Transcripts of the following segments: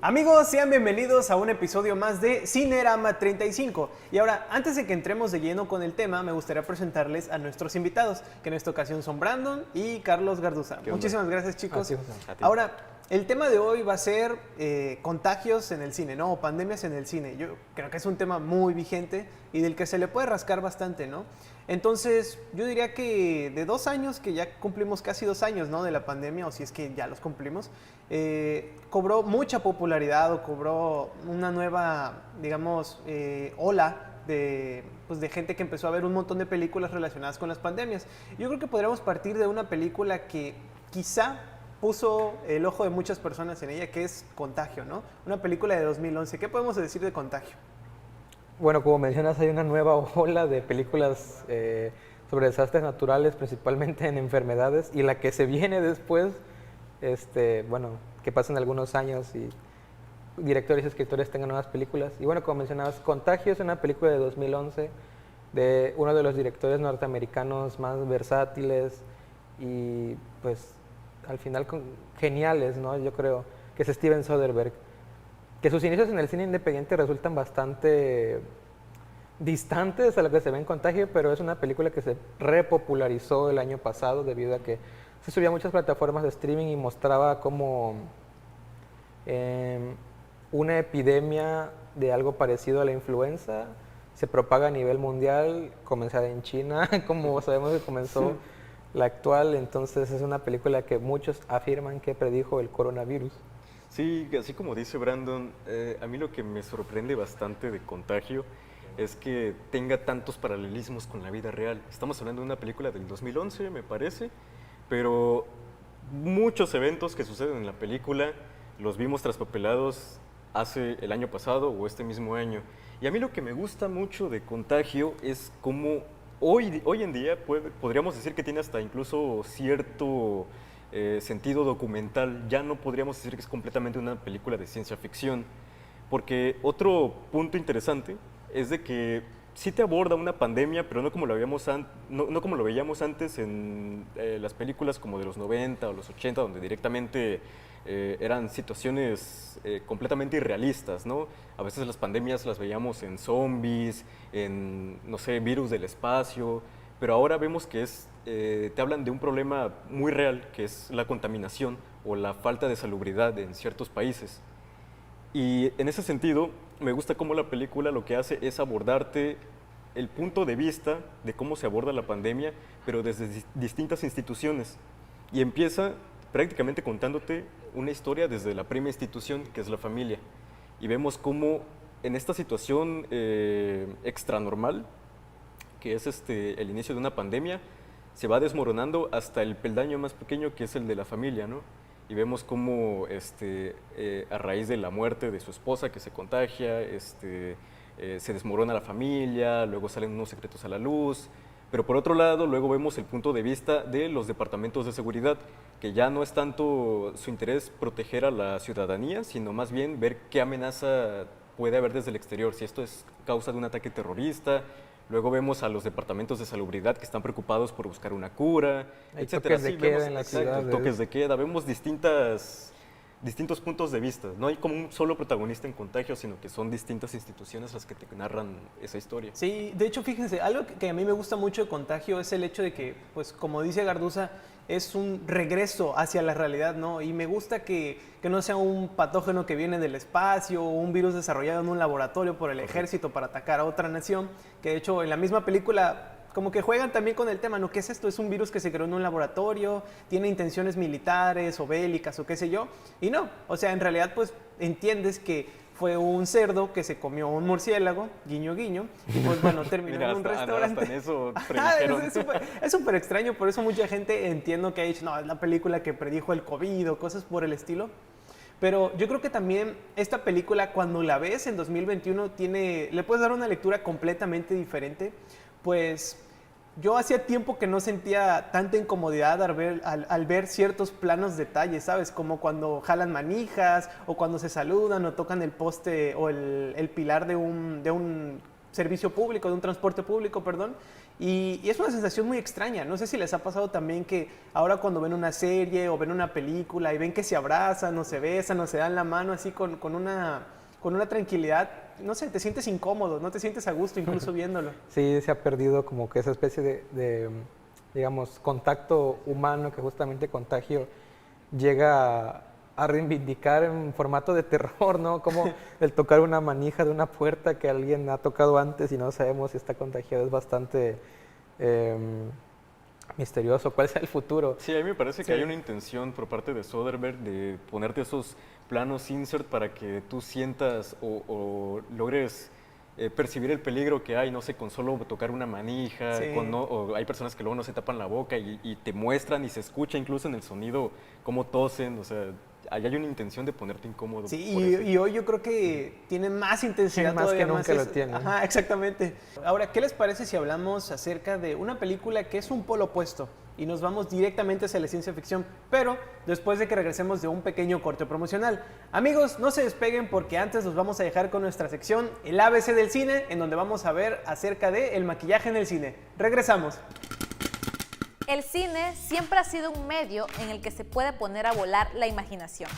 Amigos, sean bienvenidos a un episodio más de Cinerama 35. Y ahora, antes de que entremos de lleno con el tema, me gustaría presentarles a nuestros invitados, que en esta ocasión son Brandon y Carlos Garduza. Muchísimas gracias, chicos. Ahora, el tema de hoy va a ser contagios en el cine, ¿no? O pandemias en el cine. Yo creo que es un tema muy vigente y del que se le puede rascar bastante, ¿no? Entonces, yo diría que de 2 años, que ya cumplimos casi 2 años, ¿no? De la pandemia, o si es que ya los cumplimos, cobró mucha popularidad o cobró una nueva, digamos, ola pues de gente que empezó a ver un montón de películas relacionadas con las pandemias. Yo creo que podríamos partir de una película que quizá puso el ojo de muchas personas en ella, que es Contagio, ¿no? Una película de 2011. ¿Qué podemos decir de Contagio? Bueno, como mencionas, hay una nueva ola de películas sobre desastres naturales, principalmente en enfermedades, y la que se viene después, bueno, que pasen algunos años y directores y escritores tengan nuevas películas. Y bueno, como mencionabas, Contagio es una película de 2011 de uno de los directores norteamericanos más versátiles y pues al final geniales, ¿no? Yo creo que es Steven Soderbergh, que sus inicios en el cine independiente resultan bastante distantes a lo que se ve en Contagio, pero es una película que se repopularizó el año pasado debido a que se subía a muchas plataformas de streaming y mostraba como una epidemia de algo parecido a la influenza se propaga a nivel mundial, comenzada en China, como sabemos que comenzó la actual. Entonces es una película que muchos afirman que predijo el coronavirus. Sí, así como dice Brandon, a mí lo que me sorprende bastante de Contagio es que tenga tantos paralelismos con la vida real. Estamos hablando de una película del 2011, me parece, pero muchos eventos que suceden en la película los vimos traspapelados hace el año pasado o este mismo año. Y a mí lo que me gusta mucho de Contagio es cómo hoy en día podríamos decir que tiene hasta incluso cierto sentido documental. Ya no podríamos decir que es completamente una película de ciencia ficción, porque otro punto interesante es de que sí te aborda una pandemia, pero no como lo veíamos antes en las películas como de los 90 o los 80, donde directamente eran situaciones completamente irrealistas, ¿no? A veces las pandemias las veíamos en zombies, en, no sé, virus del espacio, pero ahora vemos que te hablan de un problema muy real, que es la contaminación o la falta de salubridad en ciertos países. Y en ese sentido, me gusta cómo la película lo que hace es abordarte el punto de vista de cómo se aborda la pandemia, pero desde distintas instituciones. Y empieza prácticamente contándote una historia desde la primera institución, que es la familia. Y vemos cómo en esta situación extranormal, que es el inicio de una pandemia, se va desmoronando hasta el peldaño más pequeño, que es el de la familia, ¿no? Y vemos cómo a raíz de la muerte de su esposa que se contagia, se desmorona la familia, luego salen unos secretos a la luz, pero por otro lado luego vemos el punto de vista de los departamentos de seguridad, que ya no es tanto su interés proteger a la ciudadanía, sino más bien ver qué amenaza puede haber desde el exterior, si esto es causa de un ataque terrorista. Luego vemos a los departamentos de salubridad que están preocupados por buscar una cura, etcétera. Toques de queda en la ciudad. Toques de queda. Vemos distintos puntos de vista. No hay como un solo protagonista en Contagio, sino que son distintas instituciones las que te narran esa historia. Sí, de hecho, fíjense, algo que a mí me gusta mucho de Contagio es el hecho de que, pues, como dice Garduza, es un regreso hacia la realidad, ¿no? Y me gusta que no sea un patógeno que viene del espacio o un virus desarrollado en un laboratorio por el ejército para atacar a otra nación, que de hecho en la misma película como que juegan también con el tema, ¿no? ¿Qué es esto? Es un virus que se creó en un laboratorio, tiene intenciones militares o bélicas o qué sé yo, y no, o sea, en realidad pues entiendes que fue un cerdo que se comió un murciélago, guiño guiño, y pues bueno, terminó Mira, en un restaurante. hasta en eso Es súper extraño, por eso mucha gente entiendo que ha dicho, no, es la película que predijo el COVID o cosas por el estilo. Pero yo creo que también esta película, cuando la ves en 2021, le puedes dar una lectura completamente diferente, pues yo hacía tiempo que no sentía tanta incomodidad al ver ciertos planos detalles, ¿sabes? Como cuando jalan manijas, o cuando se saludan, o tocan el poste o el pilar de un servicio público, de un transporte público, perdón. Y es una sensación muy extraña. No sé si les ha pasado también que ahora cuando ven una serie o ven una película y ven que se abrazan o se besan o se dan la mano así con una tranquilidad, no sé, te sientes incómodo, no te sientes a gusto incluso viéndolo. Sí, se ha perdido como que esa especie digamos, contacto humano que justamente Contagio llega a reivindicar en formato de terror, ¿no? Como el tocar una manija de una puerta que alguien ha tocado antes y no sabemos si está contagiado es bastante misterioso. ¿Cuál será el futuro? Sí, a mí me parece que hay una intención por parte de Soderbergh de ponerte esos planos insert para que tú sientas o logres percibir el peligro que hay, no sé, con solo tocar una manija, Sí. o hay personas que luego no se tapan la boca y te muestran y se escucha incluso en el sonido cómo tosen, o sea, ahí hay una intención de ponerte incómodo. Sí, por eso. y hoy yo creo que tiene más intensidad Sí, más todavía, que nunca más lo tiene. Ajá, exactamente. Ahora, ¿qué les parece si hablamos acerca de una película que es un polo opuesto y nos vamos directamente hacia la ciencia ficción, pero después de que regresemos de un pequeño corte promocional? Amigos, no se despeguen porque antes los vamos a dejar con nuestra sección El ABC del cine, en donde vamos a ver acerca de el maquillaje en el cine. Regresamos. El cine siempre ha sido un medio en el que se puede poner a volar la imaginación.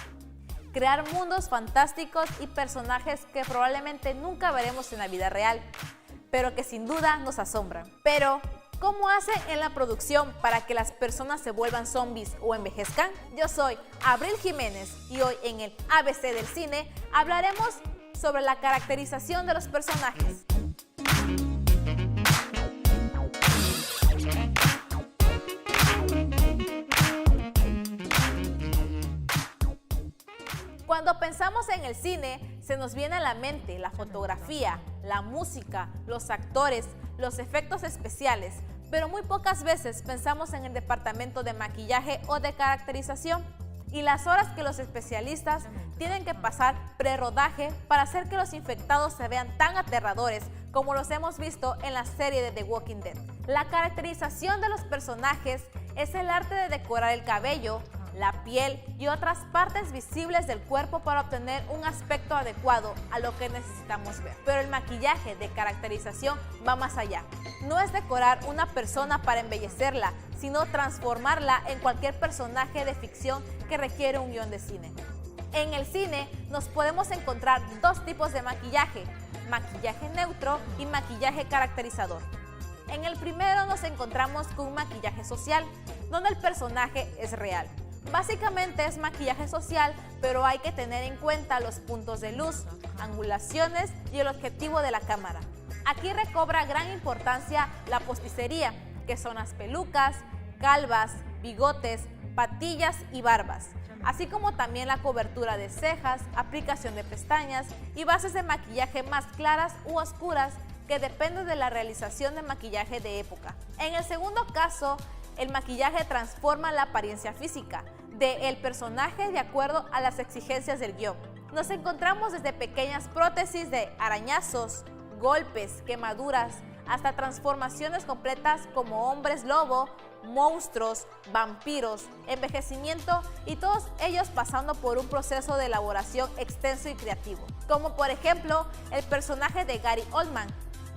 Crear mundos fantásticos y personajes que probablemente nunca veremos en la vida real, pero que sin duda nos asombran. Pero, ¿cómo hacen en la producción para que las personas se vuelvan zombies o envejezcan? Yo soy Abril Jiménez y hoy en el ABC del cine hablaremos sobre la caracterización de los personajes. Cuando pensamos en el cine, se nos viene a la mente la fotografía, la música, los actores, los efectos especiales, pero muy pocas veces pensamos en el departamento de maquillaje o de caracterización y las horas que los especialistas tienen que pasar pre-rodaje para hacer que los infectados se vean tan aterradores como los hemos visto en la serie de The Walking Dead. La caracterización de los personajes es el arte de decorar el cabello, la piel y otras partes visibles del cuerpo para obtener un aspecto adecuado a lo que necesitamos ver. Pero el maquillaje de caracterización va más allá. No es decorar una persona para embellecerla, sino transformarla en cualquier personaje de ficción que requiere un guión de cine. En el cine nos podemos encontrar dos tipos de maquillaje: maquillaje neutro y maquillaje caracterizador. En el primero nos encontramos con un maquillaje social, donde el personaje es real. Básicamente es maquillaje social, pero hay que tener en cuenta los puntos de luz, angulaciones y el objetivo de la cámara. Aquí recobra gran importancia la posticería, que son las pelucas, calvas, bigotes, patillas y barbas, así como también la cobertura de cejas, aplicación de pestañas y bases de maquillaje más claras u oscuras que dependen de la realización de maquillaje de época. En el segundo caso, el maquillaje transforma la apariencia física del personaje de acuerdo a las exigencias del guión. Nos encontramos desde pequeñas prótesis de arañazos, golpes, quemaduras, hasta transformaciones completas como hombres lobo, monstruos, vampiros, envejecimiento y todos ellos pasando por un proceso de elaboración extenso y creativo. Como por ejemplo el personaje de Gary Oldman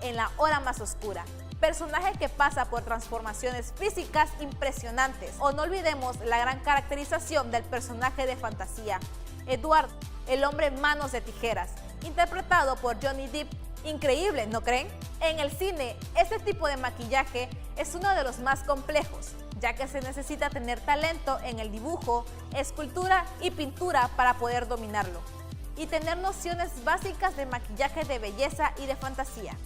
en La Hora Más Oscura. Personaje que pasa por transformaciones físicas impresionantes. O no olvidemos la gran caracterización del personaje de fantasía, Edward, el hombre manos de tijeras, interpretado por Johnny Depp. Increíble, ¿no creen? En el cine, este tipo de maquillaje es uno de los más complejos, ya que se necesita tener talento en el dibujo, escultura y pintura para poder dominarlo, y tener nociones básicas de maquillaje de belleza y de fantasía.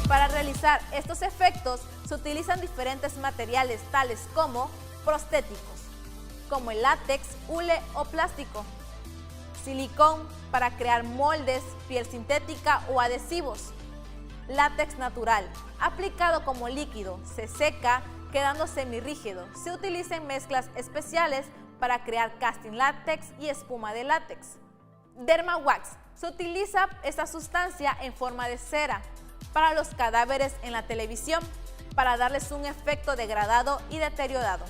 Para realizar estos efectos se utilizan diferentes materiales tales como prostéticos, como el látex, hule o plástico, silicón para crear moldes, piel sintética o adhesivos, látex natural, aplicado como líquido, se seca quedando semirrígido. Se utilizan mezclas especiales para crear casting látex y espuma de látex. Derma wax, se utiliza esta sustancia en forma de cera para los cadáveres en la televisión, para darles un efecto degradado y deteriorado.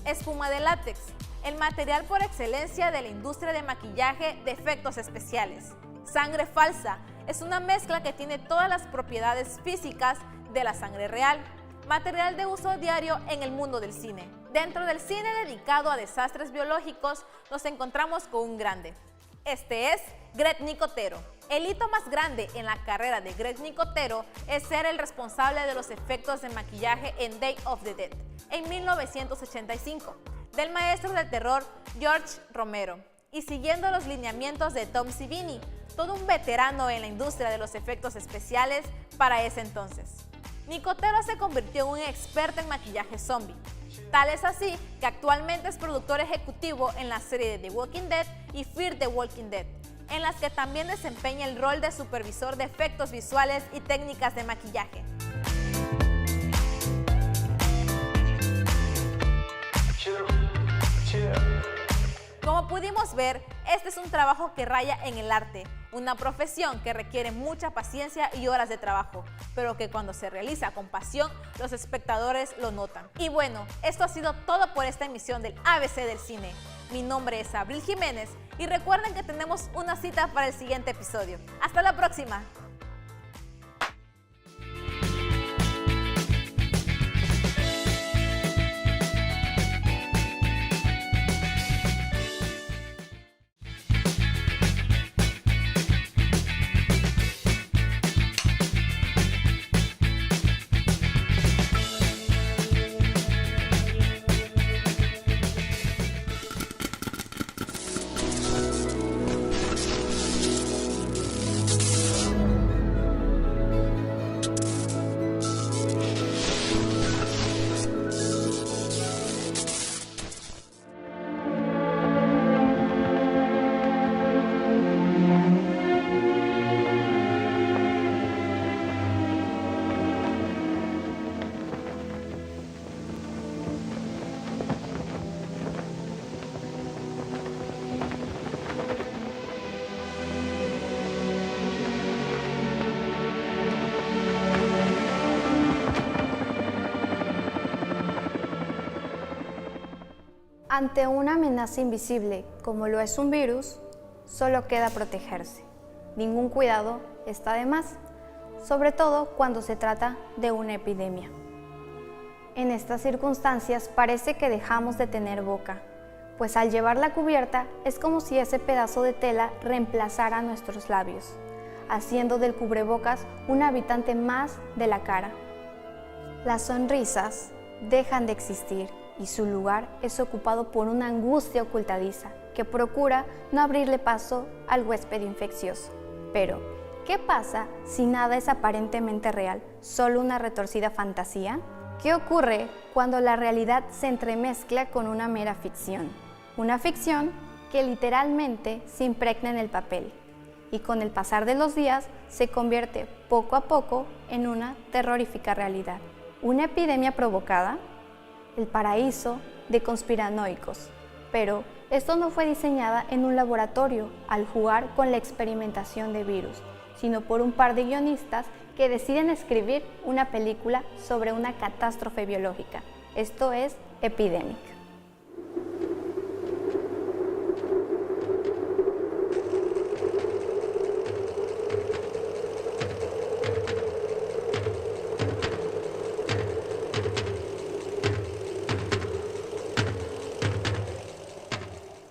Espuma de látex, el material por excelencia de la industria de maquillaje de efectos especiales. Sangre falsa es una mezcla que tiene todas las propiedades físicas de la sangre real, material de uso diario en el mundo del cine. Dentro del cine dedicado a desastres biológicos nos encontramos con un grande. Este es Greg Nicotero. El hito más grande en la carrera de Greg Nicotero es ser el responsable de los efectos de maquillaje en Day of the Dead, en 1985, del maestro del terror George Romero, y siguiendo los lineamientos de Tom Savini, todo un veterano en la industria de los efectos especiales para ese entonces. Nicotero se convirtió en un experto en maquillaje zombie. Tal es así que actualmente es productor ejecutivo en la serie de The Walking Dead y Fear the Walking Dead, en las que también desempeña el rol de supervisor de efectos visuales y técnicas de maquillaje. Como pudimos ver, este es un trabajo que raya en el arte, una profesión que requiere mucha paciencia y horas de trabajo, pero que cuando se realiza con pasión, los espectadores lo notan. Y bueno, esto ha sido todo por esta emisión del ABC del Cine. Mi nombre es Abril Jiménez y recuerden que tenemos una cita para el siguiente episodio. ¡Hasta la próxima! Ante una amenaza invisible, como lo es un virus, solo queda protegerse. Ningún cuidado está de más, sobre todo cuando se trata de una epidemia. En estas circunstancias parece que dejamos de tener boca, pues al llevarla cubierta es como si ese pedazo de tela reemplazara nuestros labios, haciendo del cubrebocas un habitante más de la cara. Las sonrisas dejan de existir y su lugar es ocupado por una angustia ocultadiza que procura no abrirle paso al huésped infeccioso. Pero, ¿qué pasa si nada es aparentemente real, solo una retorcida fantasía? ¿Qué ocurre cuando la realidad se entremezcla con una mera ficción? Una ficción que literalmente se impregna en el papel y con el pasar de los días se convierte poco a poco en una terrorífica realidad. Una epidemia provocada, el paraíso de conspiranoicos. Pero esto no fue diseñada en un laboratorio al jugar con la experimentación de virus, sino por un par de guionistas que deciden escribir una película sobre una catástrofe biológica. Esto es Epidemic.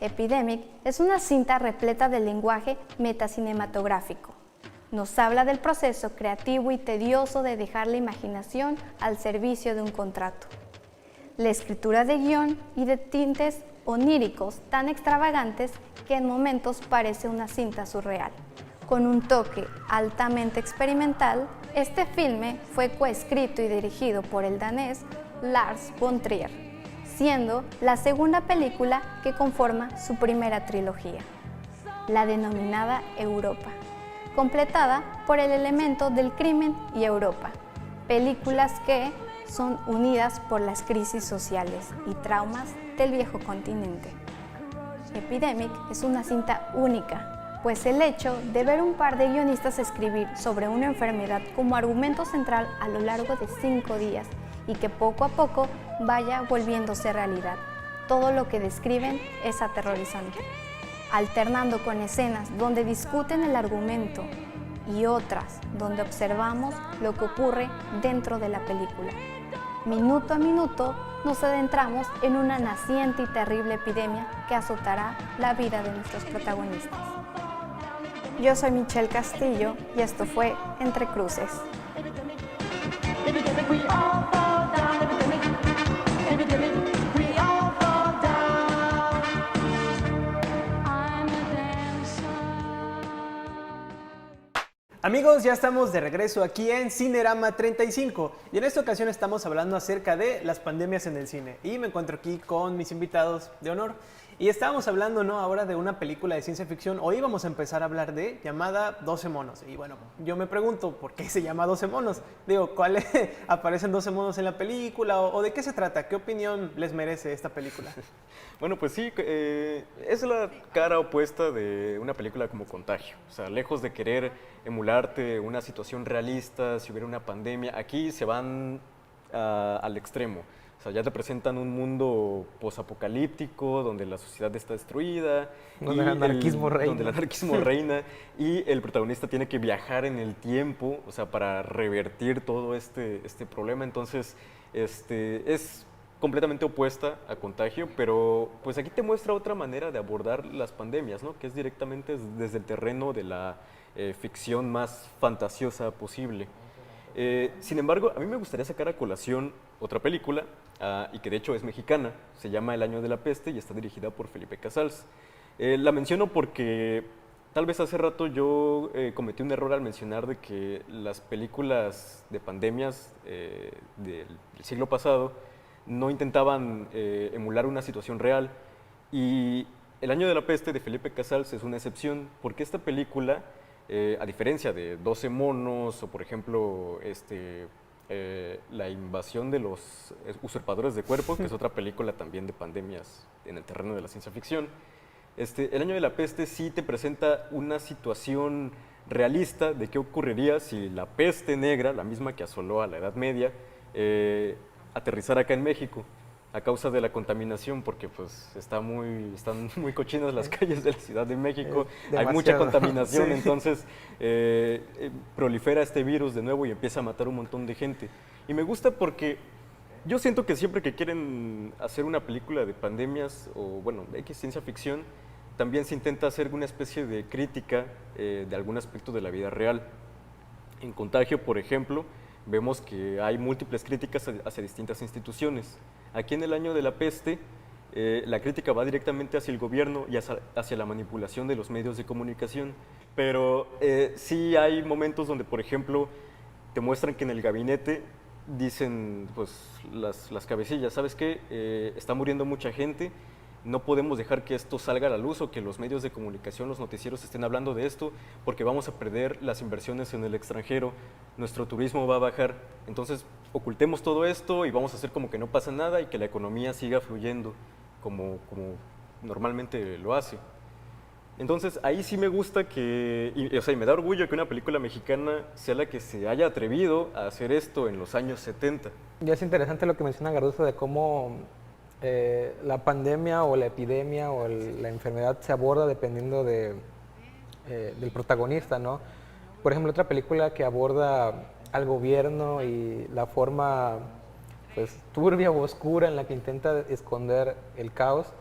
Epidemic es una cinta repleta de lenguaje metacinematográfico. Nos habla del proceso creativo y tedioso de dejar la imaginación al servicio de un contrato. La escritura de guión y de tintes oníricos tan extravagantes que en momentos parece una cinta surreal. Con un toque altamente experimental, este filme fue coescrito y dirigido por el danés Lars von Trier, siendo la segunda película que conforma su primera trilogía, la denominada Europa, completada por el elemento del crimen y Europa, películas que son unidas por las crisis sociales y traumas del viejo continente. Epidemic es una cinta única, pues el hecho de ver un par de guionistas escribir sobre una enfermedad como argumento central a lo largo de 5 días y que poco a poco vaya volviéndose realidad. todo lo que describen es aterrorizante, alternando con escenas donde discuten el argumento y otras donde observamos lo que ocurre dentro de la película. Minuto a minuto nos adentramos en una naciente y terrible epidemia que azotará la vida de nuestros protagonistas. Yo soy Michelle Castillo y esto fue Entre Cruces. Amigos, ya estamos de regreso aquí en Cinerama 35 y en esta ocasión estamos hablando acerca de las pandemias en el cine y me encuentro aquí con mis invitados de honor y estábamos hablando ahora de una película de ciencia ficción. Hoy vamos a empezar a hablar de llamada 12 monos y bueno, yo me pregunto ¿por qué se llama 12 monos? Digo, ¿cuáles aparecen 12 monos en la película o de qué se trata? ¿Qué opinión les merece esta película? Bueno, pues sí, es la cara opuesta de una película como Contagio. O sea, lejos de querer emularte una situación realista, si hubiera una pandemia, aquí se van al extremo. O sea, ya te presentan un mundo posapocalíptico, donde la sociedad está destruida. Donde el anarquismo reina. Donde el anarquismo reina y el protagonista tiene que viajar en el tiempo, o sea, para revertir todo este problema. Entonces, es completamente opuesta a Contagio, pero pues aquí te muestra otra manera de abordar las pandemias, ¿no? Que es directamente desde el terreno de la ficción más fantasiosa posible. Sin embargo, a mí me gustaría sacar a colación otra película, y que de hecho es mexicana, se llama El Año de la Peste y está dirigida por Felipe Casals. La menciono porque tal vez hace rato yo cometí un error al mencionar de que las películas de pandemias del siglo pasado no intentaban emular una situación real, y El Año de la Peste de Felipe Casals es una excepción, porque esta película, a diferencia de 12 monos o por ejemplo La invasión de los usurpadores de cuerpos, que es otra película también de pandemias en el terreno de la ciencia ficción, El Año de la Peste sí te presenta una situación realista de qué ocurriría si la peste negra, la misma que asoló a la Edad Media, aterrizara acá en México a causa de la contaminación, porque pues están muy cochinas las calles de la Ciudad de México, hay mucha contaminación, sí. Entonces prolifera este virus de nuevo y empieza a matar un montón de gente. Y me gusta porque yo siento que siempre que quieren hacer una película de pandemias o bueno, X ciencia ficción, también se intenta hacer una especie de crítica de algún aspecto de la vida real. En Contagio, por ejemplo, vemos que hay múltiples críticas hacia distintas instituciones. Aquí en El Año de la Peste, la crítica va directamente hacia el gobierno y hacia la manipulación de los medios de comunicación, pero sí hay momentos donde, por ejemplo, te muestran que en el gabinete dicen pues, las cabecillas, ¿sabes qué? Está muriendo mucha gente, no podemos dejar que esto salga a la luz o que los medios de comunicación, los noticieros estén hablando de esto porque vamos a perder las inversiones en el extranjero, nuestro turismo va a bajar, entonces ocultemos todo esto y vamos a hacer como que no pasa nada y que la economía siga fluyendo como normalmente lo hace. Entonces ahí sí me gusta y me da orgullo que una película mexicana sea la que se haya atrevido a hacer esto en los años 70. Y es interesante lo que menciona Garduzo de cómo la pandemia o la epidemia o la enfermedad se aborda dependiendo del protagonista, ¿no? Por ejemplo, otra película que aborda al gobierno y la forma pues, turbia o oscura en la que intenta esconder el caos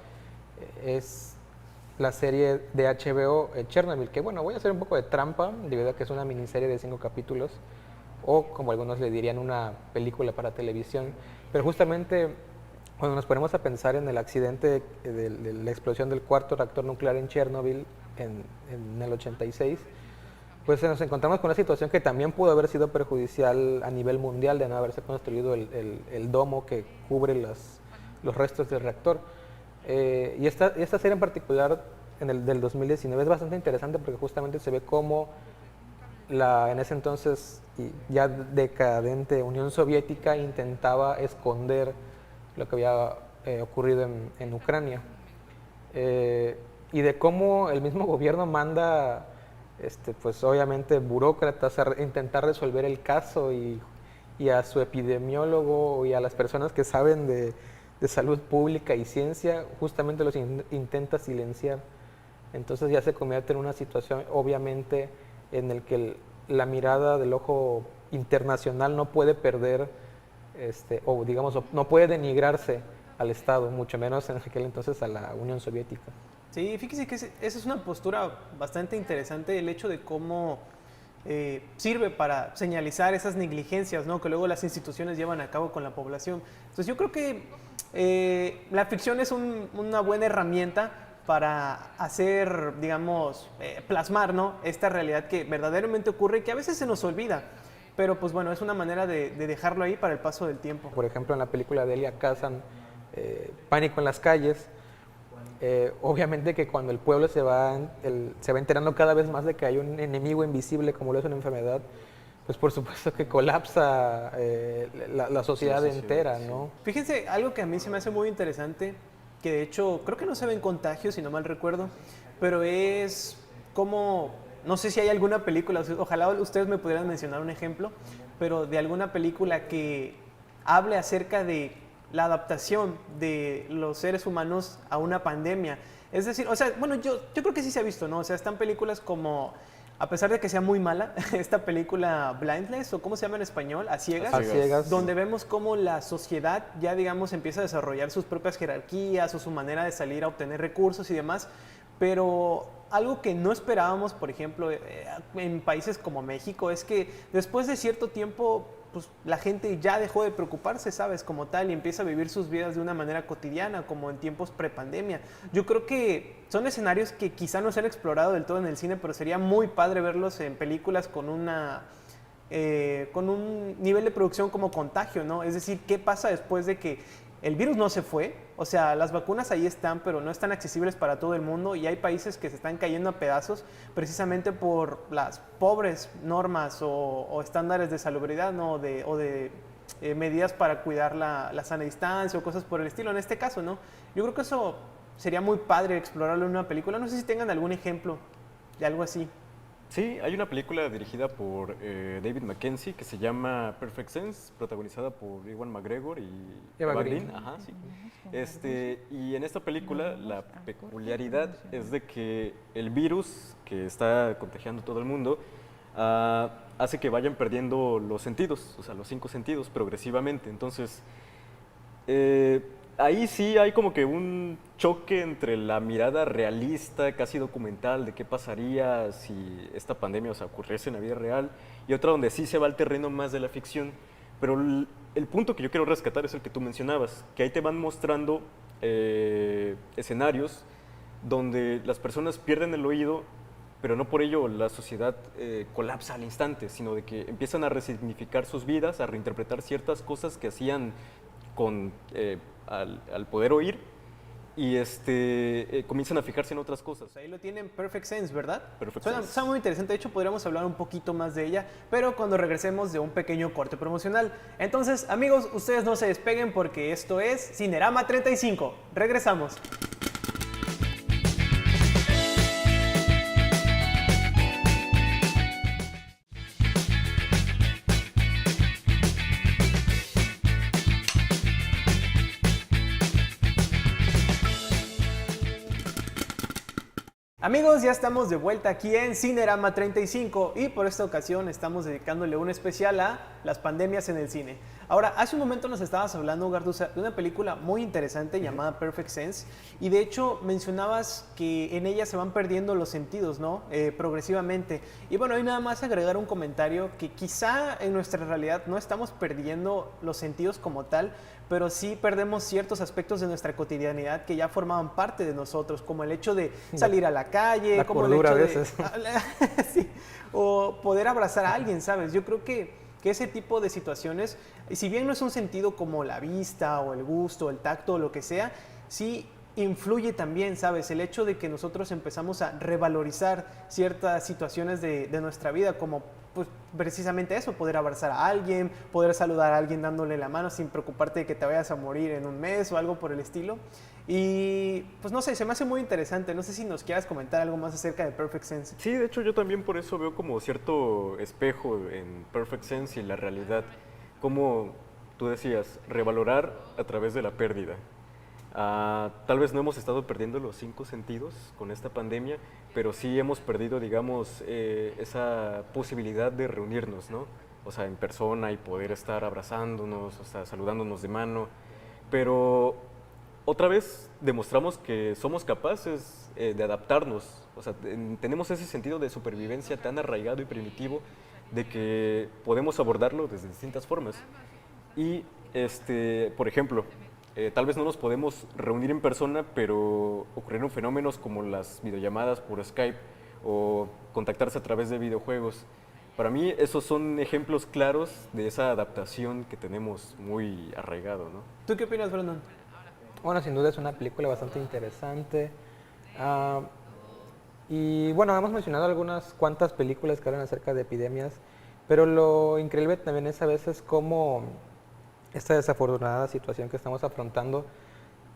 es la serie de HBO Chernobyl, que bueno, voy a hacer un poco de trampa debido a que es una miniserie de 5 capítulos o como algunos le dirían una película para televisión, pero justamente cuando nos ponemos a pensar en el accidente de la explosión del cuarto reactor nuclear en Chernobyl en el 86, pues nos encontramos con una situación que también pudo haber sido perjudicial a nivel mundial de no haberse construido el domo que cubre los restos del reactor. Y esta serie en particular, del 2019, es bastante interesante porque justamente se ve cómo en ese entonces ya decadente Unión Soviética intentaba esconder lo que había ocurrido en Ucrania. Y de cómo el mismo gobierno manda, pues obviamente, burócratas a intentar resolver el caso y a su epidemiólogo y a las personas que saben de salud pública y ciencia justamente los intenta silenciar. Entonces ya se convierte en una situación obviamente en el que la mirada del ojo internacional no puede perder, o digamos, no puede denigrarse al Estado, mucho menos en aquel entonces a la Unión Soviética. Sí, fíjese que esa es una postura bastante interesante, el hecho de cómo sirve para señalizar esas negligencias, ¿no?, que luego las instituciones llevan a cabo con la población. Entonces yo creo que la ficción es una buena herramienta para hacer, digamos, plasmar, ¿no?, esta realidad que verdaderamente ocurre y que a veces se nos olvida. Pero pues bueno, es una manera de dejarlo ahí para el paso del tiempo. Por ejemplo, en la película de Elia Kazan, Pánico en las calles, obviamente que cuando el pueblo se va enterando cada vez más de que hay un enemigo invisible como lo es una enfermedad, pues por supuesto que colapsa la sociedad entera, sí. ¿no? Fíjense, algo que a mí se me hace muy interesante, que de hecho creo que no se ve en Contagio, si no mal recuerdo, pero es como, no sé si hay alguna película, ojalá ustedes me pudieran mencionar un ejemplo, pero de alguna película que hable acerca de la adaptación de los seres humanos a una pandemia. Es decir, o sea, bueno, yo creo que sí se ha visto, ¿no? O sea, están películas como, a pesar de que sea muy mala, esta película Blindness, o ¿cómo se llama en español? A ciegas. A ciegas. Donde vemos cómo la sociedad ya, digamos, empieza a desarrollar sus propias jerarquías o su manera de salir a obtener recursos y demás. Pero algo que no esperábamos, por ejemplo, en países como México, es que después de cierto tiempo, pues la gente ya dejó de preocuparse, ¿sabes? Como tal, y empieza a vivir sus vidas de una manera cotidiana, como en tiempos prepandemia. Yo creo que son escenarios que quizá no se han explorado del todo en el cine, pero sería muy padre verlos en películas con un nivel de producción como Contagio, ¿no? Es decir, ¿qué pasa después de que el virus no se fue? O sea, las vacunas ahí están, pero no están accesibles para todo el mundo y hay países que se están cayendo a pedazos precisamente por las pobres normas o estándares de salubridad, ¿no?, o de medidas para cuidar la sana distancia o cosas por el estilo. En este caso, ¿no? Yo creo que eso sería muy padre explorarlo en una película. No sé si tengan algún ejemplo de algo así. Sí, hay una película dirigida por David Mackenzie que se llama Perfect Sense, protagonizada por Ewan McGregor y Eva Eva Green. Green. Ajá, sí. Y en esta película la peculiaridad es de que el virus que está contagiando a todo el mundo hace que vayan perdiendo los sentidos, o sea, los 5 sentidos progresivamente. Entonces, ahí sí hay como que un choque entre la mirada realista, casi documental, de qué pasaría si esta pandemia, o sea, ocurriese en la vida real, y otra donde sí se va al terreno más de la ficción. Pero el punto que yo quiero rescatar es el que tú mencionabas, que ahí te van mostrando escenarios donde las personas pierden el oído, pero no por ello la sociedad colapsa al instante, sino de que empiezan a resignificar sus vidas, a reinterpretar ciertas cosas que hacían al poder oír y comienzan a fijarse en otras cosas. Ahí lo tienen, Perfect Sense, ¿verdad? Perfect Suena Sense. muy interesante, de hecho podríamos hablar un poquito más de ella, pero cuando regresemos de un pequeño corte promocional. Entonces, amigos, ustedes no se despeguen porque esto es Cinerama 35. Regresamos. Amigos, ya estamos de vuelta aquí en Cinerama 35 y por esta ocasión estamos dedicándole un especial a las pandemias en el cine. Ahora, hace un momento nos estabas hablando, Garduza, de una película muy interesante llamada Perfect Sense y de hecho mencionabas que en ella se van perdiendo los sentidos, ¿no? Progresivamente. Y bueno, hay nada más agregar un comentario que quizá en nuestra realidad no estamos perdiendo los sentidos como tal, pero sí perdemos ciertos aspectos de nuestra cotidianidad que ya formaban parte de nosotros, como el hecho de salir a la calle, La como el cordura hecho a veces. sí, o poder abrazar a alguien, ¿sabes? Yo creo que ese tipo de situaciones, si bien no es un sentido como la vista o el gusto, el tacto o lo que sea, sí influye también, ¿sabes? El hecho de que nosotros empezamos a revalorizar ciertas situaciones de nuestra vida, como pues precisamente eso, poder abrazar a alguien, poder saludar a alguien dándole la mano sin preocuparte de que te vayas a morir en un mes o algo por el estilo. Y pues no sé, se me hace muy interesante. No sé si nos quieras comentar algo más acerca de Perfect Sense. Sí, de hecho yo también por eso veo como cierto espejo en Perfect Sense y la realidad, como tú decías, revalorar a través de la pérdida. Tal vez no hemos estado perdiendo los 5 sentidos con esta pandemia, pero sí hemos perdido, digamos, esa posibilidad de reunirnos, ¿no? O sea, en persona y poder estar abrazándonos, o sea, saludándonos de mano. Pero otra vez demostramos que somos capaces de adaptarnos. O sea, tenemos ese sentido de supervivencia tan arraigado y primitivo de que podemos abordarlo desde distintas formas. Y, por ejemplo, tal vez no nos podemos reunir en persona, pero ocurrieron fenómenos como las videollamadas por Skype o contactarse a través de videojuegos. Para mí esos son ejemplos claros de esa adaptación que tenemos muy arraigado, ¿no? ¿Tú qué opinas, Brandon? Bueno, sin duda es una película bastante interesante. Y bueno, hemos mencionado algunas cuantas películas que hablan acerca de epidemias, pero lo increíble también es a veces cómo esta desafortunada situación que estamos afrontando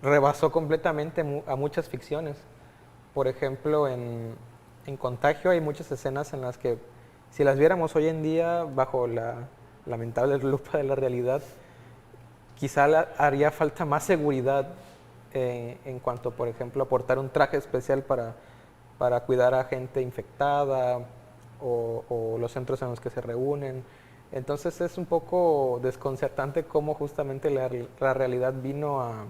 rebasó completamente a muchas ficciones. Por ejemplo, en Contagio hay muchas escenas en las que si las viéramos hoy en día bajo la lamentable lupa de la realidad, quizá haría falta más seguridad en cuanto, por ejemplo, aportar un traje especial para cuidar a gente infectada o los centros en los que se reúnen. Entonces es un poco desconcertante cómo justamente la realidad vino a,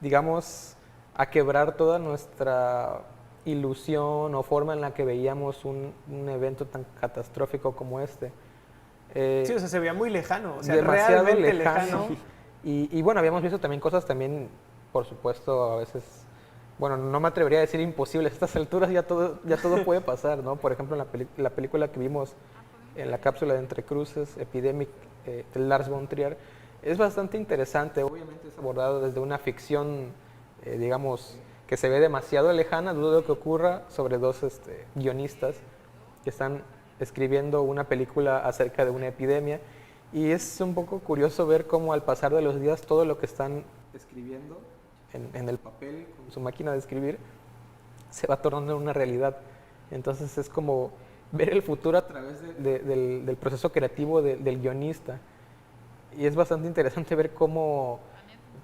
digamos, a quebrar toda nuestra ilusión o forma en la que veíamos un evento tan catastrófico como este. Sí, o sea, se veía muy lejano, o sea, demasiado realmente lejano. Y bueno, habíamos visto también cosas también, por supuesto, a veces, bueno, no me atrevería a decir imposibles, a estas alturas ya todo puede pasar, ¿no? Por ejemplo, en la película que vimos en la cápsula de Entre Cruces, Epidemic, de Lars von Trier, es bastante interesante. Obviamente es abordado desde una ficción, digamos, que se ve demasiado lejana, dudo que ocurra, sobre dos guionistas que están escribiendo una película acerca de una epidemia. Y es un poco curioso ver cómo al pasar de los días todo lo que están escribiendo en el papel, con su máquina de escribir, se va tornando en una realidad. Entonces es como ver el futuro a través del proceso creativo del guionista. Y es bastante interesante ver cómo,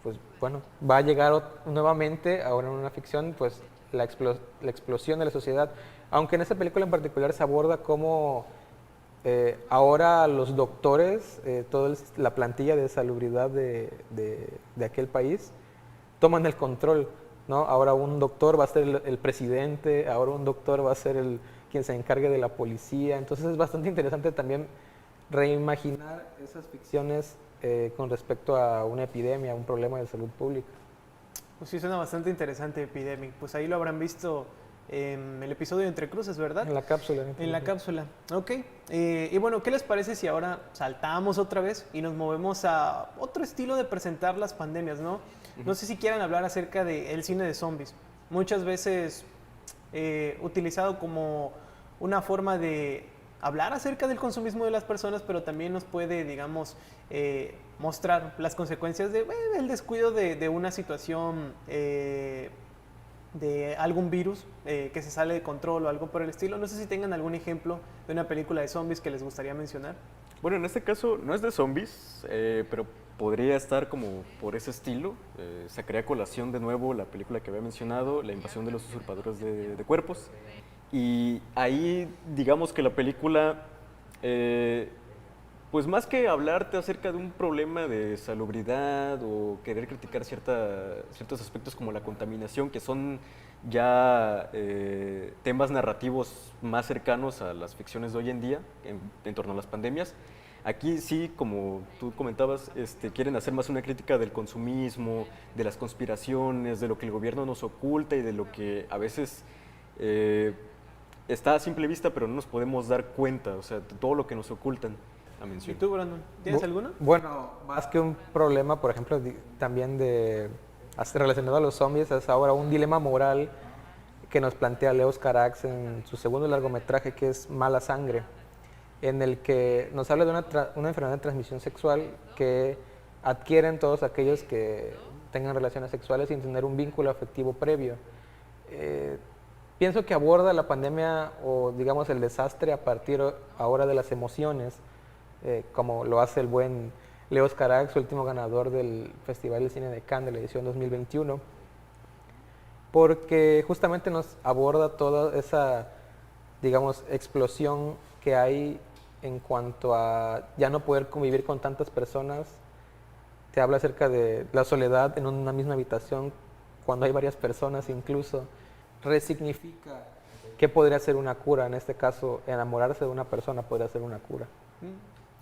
pues bueno, va a llegar nuevamente, ahora en una ficción, pues la explosión de la sociedad. Aunque en esta película en particular se aborda cómo ahora los doctores, toda la plantilla de salubridad de aquel país, toman el control, ¿no? Ahora un doctor va a ser el presidente, ahora un doctor va a ser quien se encargue de la policía. Entonces es bastante interesante también reimaginar esas ficciones con respecto a una epidemia, un problema de salud pública. Pues sí, suena bastante interesante Epidemic. Pues ahí lo habrán visto en el episodio de Entre Cruces, ¿verdad? En la cápsula. En la cápsula, ok. Y bueno, ¿qué les parece si ahora saltamos otra vez y nos movemos a otro estilo de presentar las pandemias, ¿no? No sé si quieran hablar acerca del cine de zombies. Muchas veces utilizado como una forma de hablar acerca del consumismo de las personas, pero también nos puede, digamos, mostrar las consecuencias del descuido de una situación, de algún virus que se sale de control o algo por el estilo. No sé si tengan algún ejemplo de una película de zombies que les gustaría mencionar. Bueno, en este caso no es de zombies, pero podría estar como por ese estilo. Sacaría a colación de nuevo la película que había mencionado, La invasión de los usurpadores de cuerpos. Y ahí, digamos que la película, pues más que hablarte acerca de un problema de salubridad o querer criticar ciertos aspectos como la contaminación, que son ya temas narrativos más cercanos a las ficciones de hoy en día en torno a las pandemias, aquí sí, como tú comentabas, quieren hacer más una crítica del consumismo, de las conspiraciones, de lo que el gobierno nos oculta y de lo que a veces está a simple vista, pero no nos podemos dar cuenta, o sea, de todo lo que nos ocultan. ¿Y tú, Brandon? ¿Tienes alguna? Bueno, más que un problema, por ejemplo, también relacionado a los zombies, es ahora un dilema moral que nos plantea Leos Carax en su segundo largometraje, que es Mala Sangre, en el que nos habla de una enfermedad de transmisión sexual que adquieren todos aquellos que tengan relaciones sexuales sin tener un vínculo afectivo previo. Pienso que aborda la pandemia o, digamos, el desastre a partir ahora de las emociones, como lo hace el buen Leos Carax, último ganador del Festival de Cine de Cannes de la edición 2021, porque justamente nos aborda toda esa, digamos, explosión que hay en cuanto a ya no poder convivir con tantas personas. Te habla acerca de la soledad en una misma habitación, cuando hay varias personas incluso. Resignifica qué podría ser una cura, en este caso, enamorarse de una persona podría ser una cura.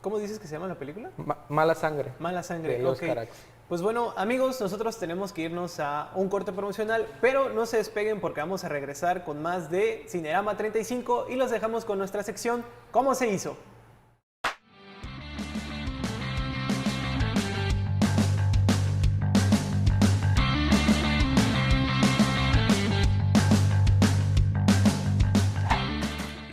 ¿Cómo dices que se llama la película? Mala Sangre. Mala Sangre, de Leos ok. Carax. Pues bueno, amigos, nosotros tenemos que irnos a un corte promocional, pero no se despeguen porque vamos a regresar con más de Cinerama 35 y los dejamos con nuestra sección ¿Cómo se hizo?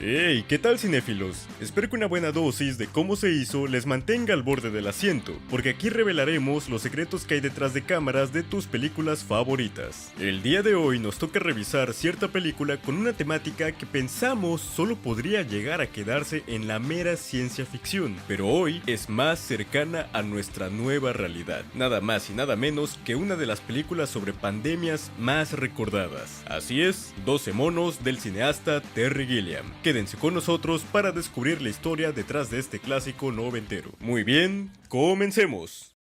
¡Hey! ¿Qué tal, cinéfilos? Espero que una buena dosis de cómo se hizo les mantenga al borde del asiento, porque aquí revelaremos los secretos que hay detrás de cámaras de tus películas favoritas. El día de hoy nos toca revisar cierta película con una temática que pensamos solo podría llegar a quedarse en la mera ciencia ficción, pero hoy es más cercana a nuestra nueva realidad. Nada más y nada menos que una de las películas sobre pandemias más recordadas. Así es, 12 monos del cineasta Terry Gilliam. Quédense con nosotros para descubrir la historia detrás de este clásico noventero. Muy bien, comencemos.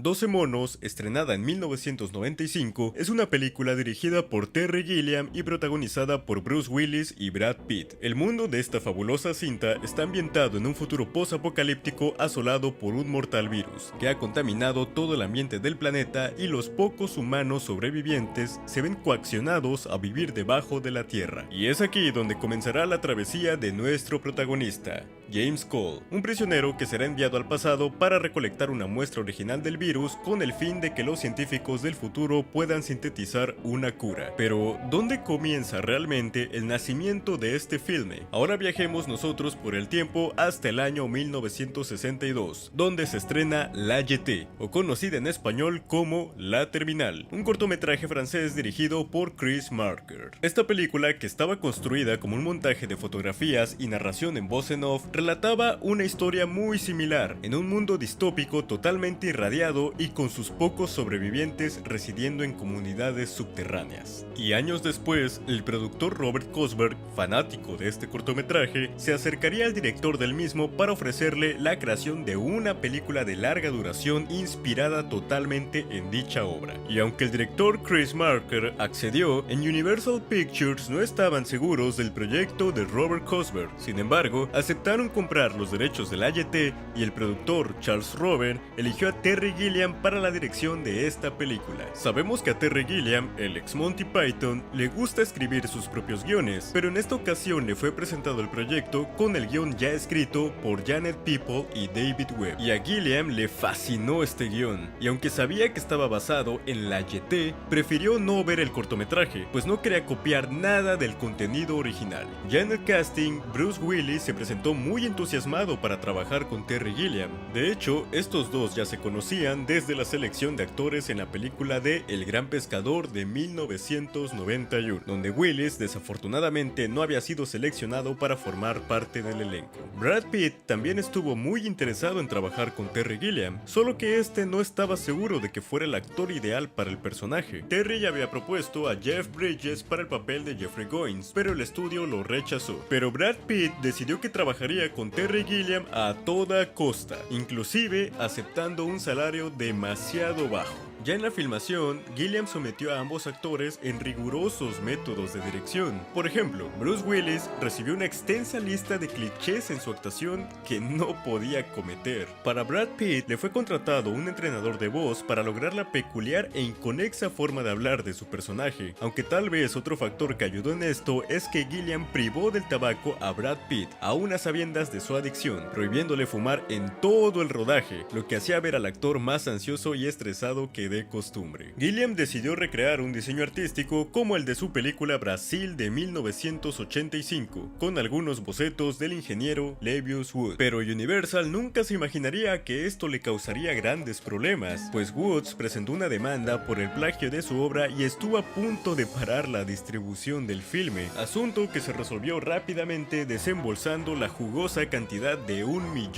12 monos, estrenada en 1995, es una película dirigida por Terry Gilliam y protagonizada por Bruce Willis y Brad Pitt. El mundo de esta fabulosa cinta está ambientado en un futuro post-apocalíptico asolado por un mortal virus, que ha contaminado todo el ambiente del planeta y los pocos humanos sobrevivientes se ven coaccionados a vivir debajo de la tierra. Y es aquí donde comenzará la travesía de nuestro protagonista, James Cole, un prisionero que será enviado al pasado para recolectar una muestra original del virus con el fin de que los científicos del futuro puedan sintetizar una cura. Pero, ¿dónde comienza realmente el nacimiento de este filme? Ahora viajemos nosotros por el tiempo hasta el año 1962, donde se estrena La Jetée, o conocida en español como La Terminal, un cortometraje francés dirigido por Chris Marker. Esta película, que estaba construida como un montaje de fotografías y narración en voz en off, relataba una historia muy similar, en un mundo distópico totalmente irradiado y con sus pocos sobrevivientes residiendo en comunidades subterráneas. Y años después, el productor Robert Cosberg, fanático de este cortometraje, se acercaría al director del mismo para ofrecerle la creación de una película de larga duración inspirada totalmente en dicha obra. Y aunque el director Chris Marker accedió, en Universal Pictures no estaban seguros del proyecto de Robert Cosberg. Sin embargo, aceptaron comprar los derechos de La Jetée y el productor Charles Roven eligió a Terry Gilliam para la dirección de esta película. Sabemos que a Terry Gilliam, el ex Monty Python, le gusta escribir sus propios guiones, pero en esta ocasión le fue presentado el proyecto con el guión ya escrito por Janet People y David Webb. Y a Gilliam le fascinó este guión, y aunque sabía que estaba basado en La Jetée, prefirió no ver el cortometraje, pues no quería copiar nada del contenido original. Ya en el casting, Bruce Willis se presentó muy entusiasmado para trabajar con Terry Gilliam. De hecho, estos dos ya se conocían desde la selección de actores en la película de El Gran Pescador de 1991, donde Willis desafortunadamente no había sido seleccionado para formar parte del elenco. Brad Pitt también estuvo muy interesado en trabajar con Terry Gilliam, solo que este no estaba seguro de que fuera el actor ideal para el personaje. Terry ya había propuesto a Jeff Bridges para el papel de Jeffrey Goins, pero el estudio lo rechazó. Pero Brad Pitt decidió que trabajaría con Terry Gilliam a toda costa, inclusive aceptando un salario demasiado bajo. Ya en la filmación, Gilliam sometió a ambos actores en rigurosos métodos de dirección. Por ejemplo, Bruce Willis recibió una extensa lista de clichés en su actuación que no podía cometer. Para Brad Pitt le fue contratado un entrenador de voz para lograr la peculiar e inconexa forma de hablar de su personaje, aunque tal vez otro factor que ayudó en esto es que Gilliam privó del tabaco a Brad Pitt, aún a sabiendas de su adicción, prohibiéndole fumar en todo el rodaje, lo que hacía ver al actor más ansioso y estresado que de costumbre. Gilliam decidió recrear un diseño artístico como el de su película Brasil de 1985, con algunos bocetos del ingeniero Lebbeus Woods. Pero Universal nunca se imaginaría que esto le causaría grandes problemas, pues Woods presentó una demanda por el plagio de su obra y estuvo a punto de parar la distribución del filme, asunto que se resolvió rápidamente desembolsando la jugosa cantidad de $1 millón.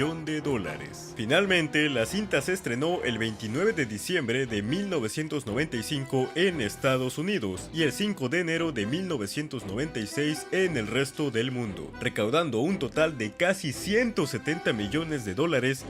Finalmente, la cinta se estrenó el 29 de diciembre de 1995 en Estados Unidos y el 5 de enero de 1996 en el resto del mundo, recaudando un total de casi $170 millones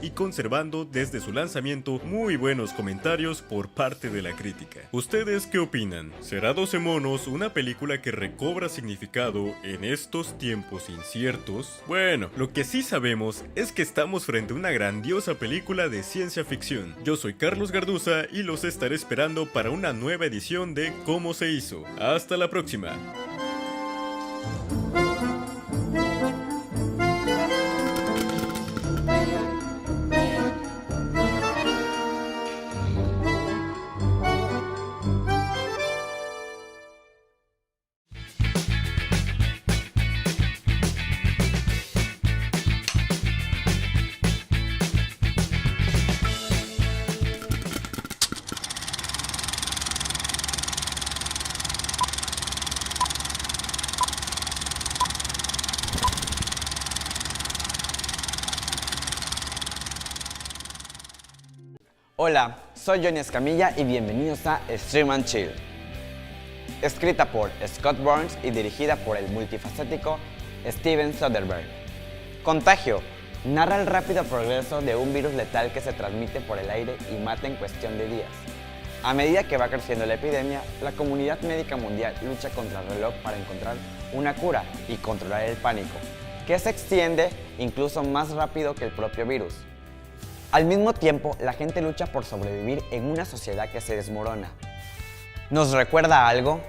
y conservando desde su lanzamiento muy buenos comentarios por parte de la crítica. ¿Ustedes qué opinan? ¿Será 12 monos una película que recobra significado en estos tiempos inciertos? Bueno, lo que sí sabemos es que estamos frente a una grandiosa película de ciencia ficción. Yo soy Carlos Garduza y los estaré esperando para una nueva edición de Cómo se hizo. Hasta la próxima. Hola, soy Johnny Escamilla y bienvenidos a Stream and Chill. Escrita por Scott Burns y dirigida por el multifacético Steven Soderbergh. Contagio narra el rápido progreso de un virus letal que se transmite por el aire y mata en cuestión de días. A medida que va creciendo la epidemia, la comunidad médica mundial lucha contra el reloj para encontrar una cura y controlar el pánico, que se extiende incluso más rápido que el propio virus. Al mismo tiempo, la gente lucha por sobrevivir en una sociedad que se desmorona. ¿Nos recuerda a algo?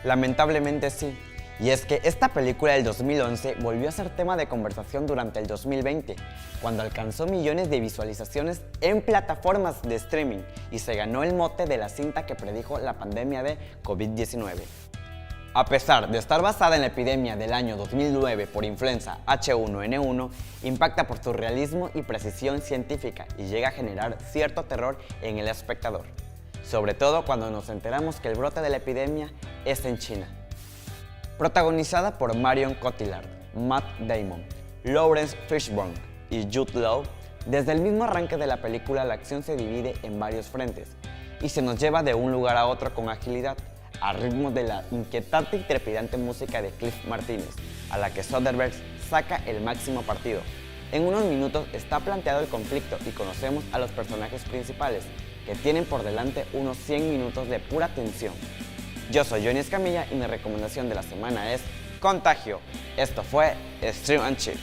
Lamentablemente sí. Y es que esta película del 2011 volvió a ser tema de conversación durante el 2020, cuando alcanzó millones de visualizaciones en plataformas de streaming y se ganó el mote de la cinta que predijo la pandemia de COVID-19. A pesar de estar basada en la epidemia del año 2009 por influenza H1N1, impacta por su realismo y precisión científica y llega a generar cierto terror en el espectador, sobre todo cuando nos enteramos que el brote de la epidemia es en China. Protagonizada por Marion Cotillard, Matt Damon, Lawrence Fishburne y Jude Law, desde el mismo arranque de la película la acción se divide en varios frentes y se nos lleva de un lugar a otro con agilidad, al ritmo de la inquietante y trepidante música de Cliff Martínez, a la que Soderbergh saca el máximo partido. En unos minutos está planteado el conflicto y conocemos a los personajes principales, que tienen por delante unos 100 minutos de pura tensión. Yo soy Johnny Escamilla y mi recomendación de la semana es Contagio. Esto fue Stream and Chill.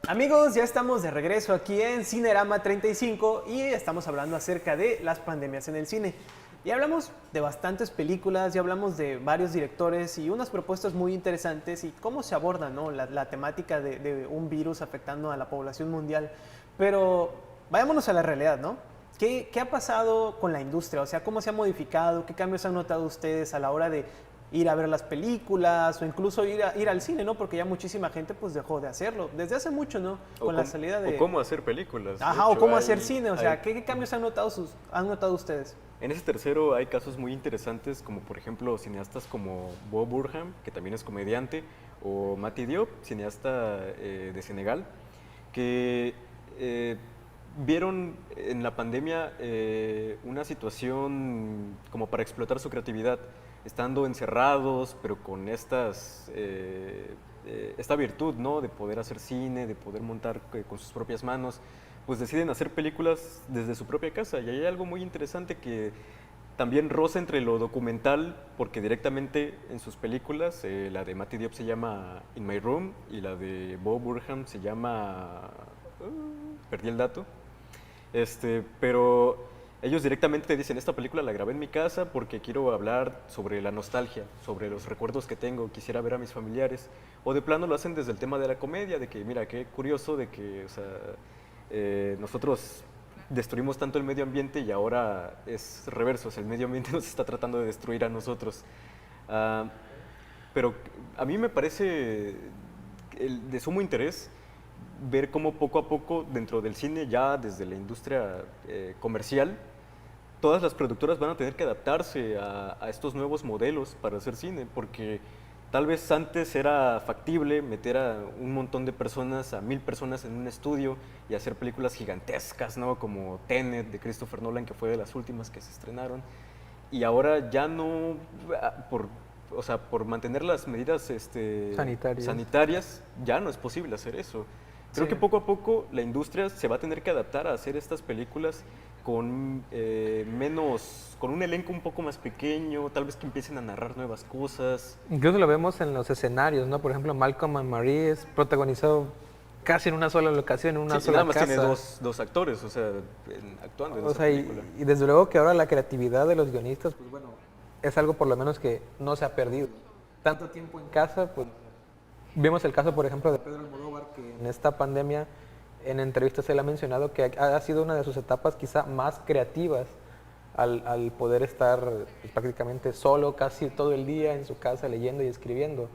Amigos, ya estamos de regreso aquí en Cinerama 35 y estamos hablando acerca de las pandemias en el cine. Y hablamos de bastantes películas, ya hablamos de varios directores y unas propuestas muy interesantes y cómo se aborda, ¿no?, la temática de un virus afectando a la población mundial. Pero vayámonos a la realidad, ¿no? ¿Qué ha pasado con la industria? O sea, ¿cómo se ha modificado? ¿Qué cambios han notado ustedes a la hora de ir a ver las películas o incluso ir al cine, ¿no? Porque ya muchísima gente pues dejó de hacerlo. Desde hace mucho, ¿no? Con la salida de... O cómo hacer películas. Ajá, o cómo hacer cine. O sea, ¿qué cambios han notado ustedes? En ese tercero hay casos muy interesantes, como por ejemplo cineastas como Bob Burnham, que también es comediante, o Mati Diop, cineasta de Senegal, que vieron en la pandemia una situación como para explotar su creatividad, estando encerrados, pero con esta virtud, ¿no?, de poder hacer cine, de poder montar con sus propias manos, pues deciden hacer películas desde su propia casa. Y hay algo muy interesante que también roza entre lo documental, porque directamente en sus películas, la de Mati Diop se llama In My Room y la de Bob Burnham se llama... perdí el dato. Pero ellos directamente te dicen, esta película la grabé en mi casa porque quiero hablar sobre la nostalgia, sobre los recuerdos que tengo, quisiera ver a mis familiares. O de plano lo hacen desde el tema de la comedia, de que mira, qué curioso de que, o sea, nosotros destruimos tanto el medio ambiente y ahora es reverso, o sea, el medio ambiente nos está tratando de destruir a nosotros. Pero a mí me parece de sumo interés ver cómo poco a poco dentro del cine, ya desde la industria comercial, todas las productoras van a tener que adaptarse a estos nuevos modelos para hacer cine, porque tal vez antes era factible meter a un montón de personas, a 1000 personas en un estudio y hacer películas gigantescas, ¿no? Como Tenet de Christopher Nolan, que fue de las últimas que se estrenaron. Y ahora ya no, por mantener las medidas sanitarias, ya no es posible hacer eso. Creo que poco a poco la industria se va a tener que adaptar a hacer estas películas con con un elenco un poco más pequeño, tal vez que empiecen a narrar nuevas cosas. Incluso lo vemos en los escenarios, ¿no? Por ejemplo, Malcolm and Marie es protagonizado casi en una sola locación, en una sola nada más casa. tiene dos actores, o sea, actuando en esa película. Y desde luego que ahora la creatividad de los guionistas, pues bueno, es algo por lo menos que no se ha perdido. Tanto tiempo en casa, pues vemos el caso, por ejemplo, de Pedro Almodóvar, que en esta pandemia, en entrevistas él ha mencionado que ha sido una de sus etapas quizá más creativas al poder estar pues, prácticamente solo casi todo el día en su casa leyendo y escribiendo.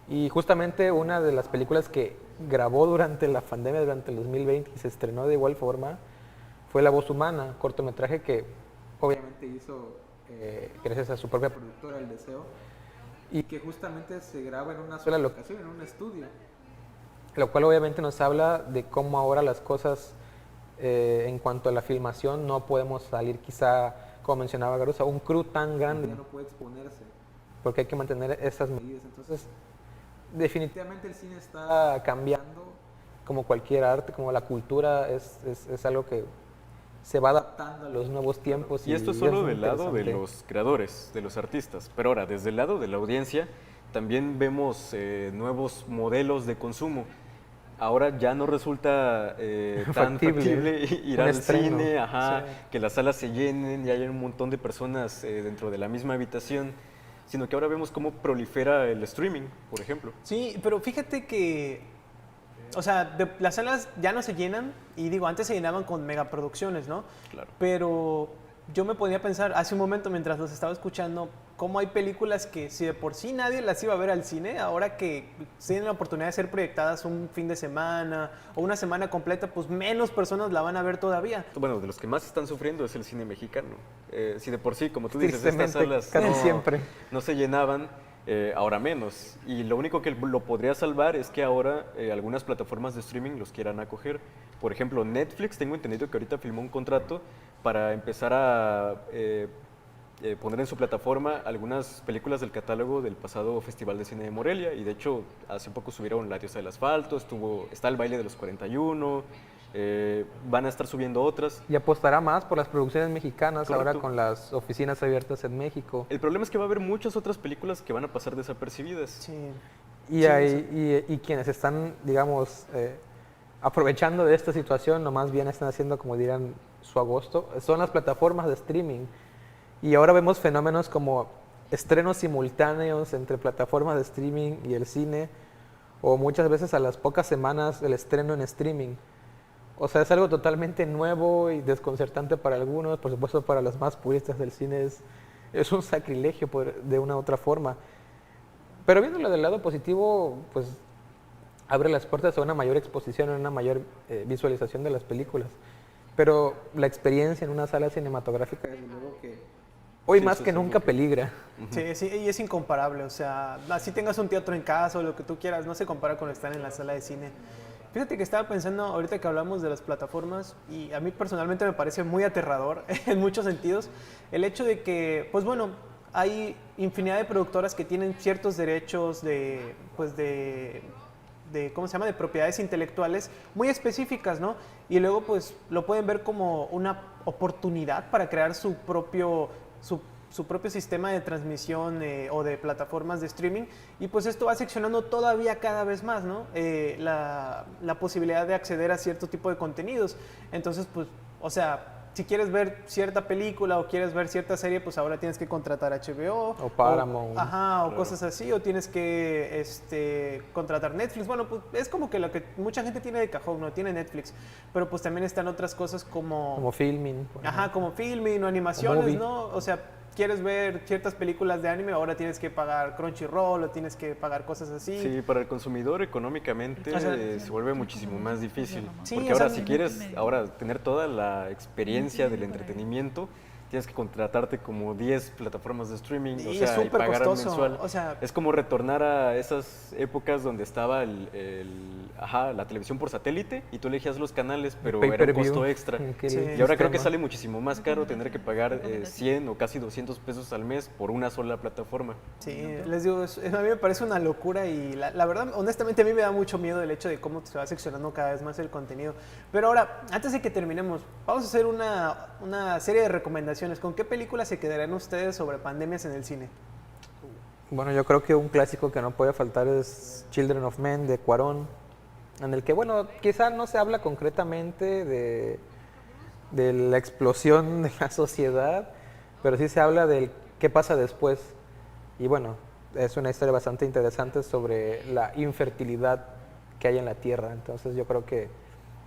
Y justamente una de las películas que grabó durante la pandemia, durante el 2020, y se estrenó de igual forma, fue La Voz Humana, cortometraje que obviamente hizo gracias a su propia productora, El Deseo, y que justamente se graba en una sola locación, en un estudio. Lo cual obviamente nos habla de cómo ahora las cosas en cuanto a la filmación no podemos salir quizá, como mencionaba Garuza, un crew tan grande ya no puede exponerse porque hay que mantener esas medidas. Entonces, definitivamente el cine está cambiando como cualquier arte, como la cultura es algo que se va adaptando a los nuevos tiempos. Y esto es solo del lado de los creadores, de los artistas, pero ahora desde el lado de la audiencia también vemos nuevos modelos de consumo. Ahora ya no resulta tan factible ir al cine, que las salas se llenen y haya un montón de personas dentro de la misma habitación, sino que ahora vemos cómo prolifera el streaming, por ejemplo. Sí, pero fíjate que, o sea, las salas ya no se llenan, y digo, antes se llenaban con megaproducciones, ¿no? Claro. Pero yo me podía pensar hace un momento mientras los estaba escuchando, cómo hay películas que si de por sí nadie las iba a ver al cine, ahora que tienen la oportunidad de ser proyectadas un fin de semana o una semana completa, pues menos personas la van a ver todavía. Bueno, de los que más están sufriendo es el cine mexicano. Si de por sí, como tú dices, estas salas no se llenaban, ahora menos. Y lo único que lo podría salvar es que ahora algunas plataformas de streaming los quieran acoger. Por ejemplo, Netflix, tengo entendido que ahorita firmó un contrato para empezar a poner en su plataforma algunas películas del catálogo del pasado Festival de Cine de Morelia, y de hecho hace poco subieron La Diosa del Asfalto, está El Baile de los 41, van a estar subiendo otras. Y apostará más por las producciones mexicanas. Correcto. Ahora con las oficinas abiertas en México. El problema es que va a haber muchas otras películas que van a pasar desapercibidas. Sí. Y quienes están, digamos, aprovechando de esta situación, o más bien están haciendo, como dirán, su agosto, son las plataformas de streaming. Y ahora vemos fenómenos como estrenos simultáneos entre plataformas de streaming y el cine, o muchas veces a las pocas semanas el estreno en streaming. O sea, es algo totalmente nuevo y desconcertante para algunos, por supuesto para los más puristas del cine es un sacrilegio de una u otra forma. Pero viéndolo del lado positivo, pues abre las puertas a una mayor exposición, a una mayor visualización de las películas. Pero la experiencia en una sala cinematográfica, desde luego que hoy más que nunca peligra. Sí, sí, y es incomparable, o sea, así tengas un teatro en casa o lo que tú quieras, no se compara con estar en la sala de cine. Fíjate que estaba pensando ahorita que hablamos de las plataformas, y a mí personalmente me parece muy aterrador en muchos sentidos el hecho de que, pues bueno, hay infinidad de productoras que tienen ciertos derechos de ¿cómo se llama?, de propiedades intelectuales muy específicas, ¿no? Y luego pues lo pueden ver como una oportunidad para crear su propio sistema de transmisión o de plataformas de streaming, y pues esto va seccionando todavía cada vez más, ¿no? La posibilidad de acceder a cierto tipo de contenidos. Entonces, pues, o sea, si quieres ver cierta película o quieres ver cierta serie, pues ahora tienes que contratar HBO. O Paramount. O cosas así, o tienes que contratar Netflix. Bueno, pues es como que lo que mucha gente tiene de cajón, no tiene Netflix. Pero pues también están otras cosas Como Filmin. como Filmin o animaciones, Movie. ¿no? O sea, quieres ver ciertas películas de anime, ahora tienes que pagar Crunchyroll o tienes que pagar cosas así. Sí, para el consumidor económicamente O sea, se vuelve muchísimo más difícil. Sí, porque o ahora sea, si quieres ahora tener toda la experiencia del entretenimiento, tienes que contratarte como 10 plataformas de streaming, Y o es sea, y súper pagar costoso, mensual. o sea- es como retornar a esas épocas donde estaba la televisión por satélite y tú elegías los canales, pero era un Pay-per-view. costo extra. Que el Sí. Y ahora creo que sistema. sale muchísimo más caro tener que pagar 100 o casi 200 pesos al mes por una sola plataforma. Sí, les digo, a mí me parece una locura y la verdad, honestamente, a mí me da mucho miedo el hecho de cómo se va seccionando cada vez más el contenido. Pero ahora, antes de que terminemos, vamos a hacer una serie de recomendaciones. ¿Con qué películas se quedarán ustedes sobre pandemias en el cine? Bueno, yo creo que un clásico que no puede faltar es Children of Men de Cuarón, en el que, bueno, quizá no se habla concretamente de la explosión de la sociedad, pero sí se habla del qué pasa después. Y bueno, es una historia bastante interesante sobre la infertilidad que hay en la Tierra. Entonces yo creo que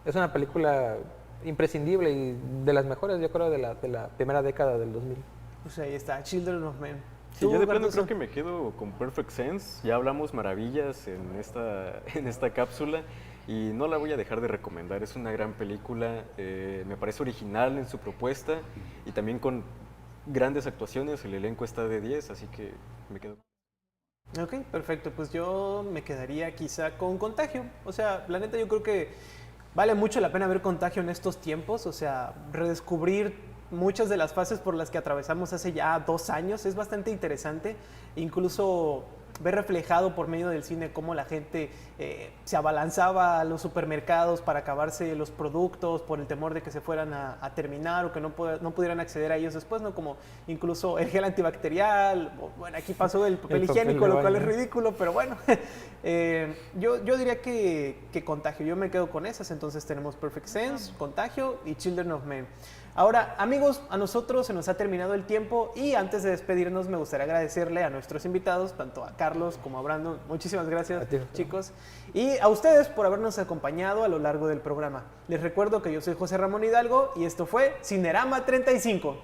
es una película imprescindible y de las mejores, yo creo, de la primera década del 2000. O sea, ahí está, Children of Men. Sí, yo de plano Garduzo? creo que me quedo con Perfect Sense. Ya hablamos maravillas en esta cápsula y no la voy a dejar de recomendar. Es una gran película, me parece original en su propuesta y también con grandes actuaciones. El elenco está de 10, así que me quedo. Ok, perfecto. Pues yo me quedaría quizá con Contagio. O sea, la neta yo creo que vale mucho la pena ver Contagio en estos tiempos. O sea, redescubrir muchas de las fases por las que atravesamos hace ya 2 años es bastante interesante. Incluso ver reflejado por medio del cine cómo la gente se abalanzaba a los supermercados para acabarse los productos por el temor de que se fueran a terminar o que no pudieran acceder a ellos después, ¿no? Como incluso el gel antibacterial, bueno, aquí pasó el papel papel higiénico, de lo cual es baño. ridículo, pero bueno, yo diría que Contagio, yo me quedo con esas, entonces tenemos Perfect Sense, Contagio y Children of Men. Ahora, amigos, a nosotros se nos ha terminado el tiempo y antes de despedirnos me gustaría agradecerle a nuestros invitados, tanto a Carlos como a Brandon. Muchísimas gracias, A ti. chicos. Y a ustedes por habernos acompañado a lo largo del programa. Les recuerdo que yo soy José Ramón Hidalgo y esto fue Cinerama 35.